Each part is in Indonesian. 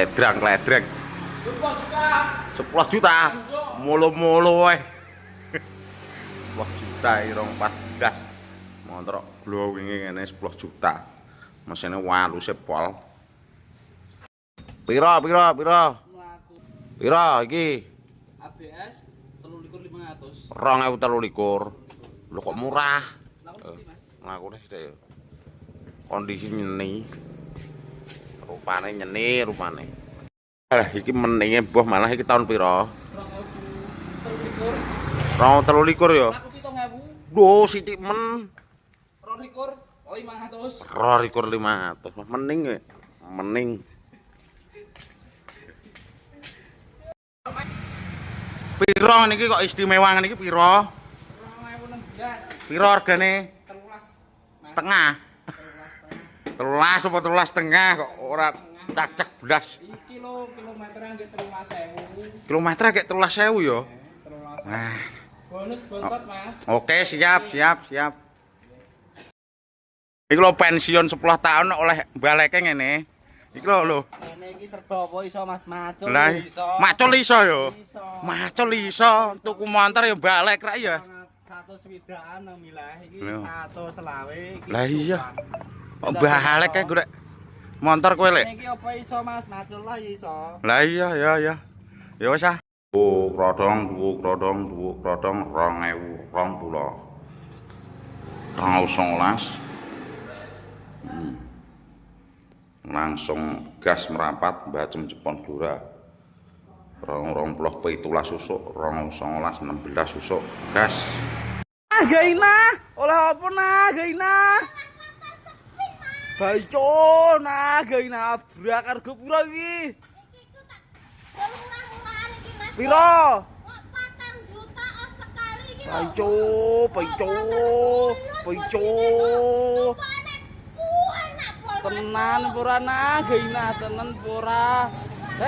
Kledrang. 10 juta. Mulu-mulu wae. 10 juta irong 14. Montor glowing ngene 10 juta. Mesine waluse pol. Pira iki? ABS 3.500. 2023. Lho kok murah? Ngakune sithik ya. Kondisi nyeni. Rupane nyeni. Lah iki meninge mbah malah iki tahun pira? 2023 ya. Aku 7.000. Duh sithik men. 2.500. 2.500. Mening ya. Mening. Piro niki kok istimewa ngene iki piro? 2016. Piro regane? 13. Setengah. 13 apa 13 setengah kok ora cacek blas. Iki lho kilometernya nggih 13.000. Kilometer kayak 13.000 ya. 13.000. Nah, Bonus bontot, Mas. oke siap. Iki lho pensiun 10 tahun oleh baleke ngene. Iki lho. Ngene iki serba apa iso Mas macul Lah, iso. macul iso ya. Iso. Macul iso, tuku montor ya balek ra ya. 100 nang milah iki Lho. 120. Lah iya. Kok balek kae golek motor kowe lek. Iki apa iso Mas macul lah ya iso. Lah iya ya. Ya wis ah. Krodong 2020. 2019. Langsung gas merapat Mbacem Jepon Dura. 2017 susuk, 2019 16 susuk gas. Gaina, oleh apa nah Gaina? Baico nah Gaina brakar go pira iki? Piro? 4 juta on sekali iki. Baico. Tenan pura nah Gaina tenan pura.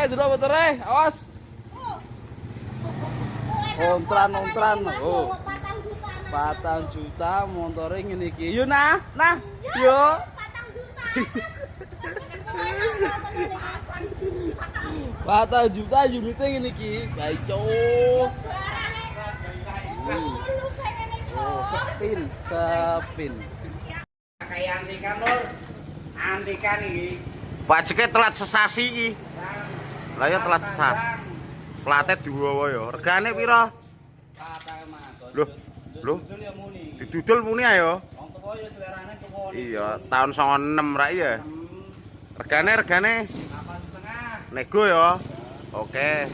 Dulu motor awas. Ontran. Oh. 4 juta motore ngene iki. Yo nah. Yo. 4 juta unitnya ngene iki. Baico. Oh, sepin. Kayak antikan lur. Antikan iki. Pajeke telat sesasi iki. Lah ya telat sesasi. Plate diwowo ya. Regane pira? Loh. Dudul ya muni. Didudul muni ayo. Wong tuwa ya selerane tuwa. Iya, tahun 96 ra ya. Regane Apa setengah? nego ya. Oke.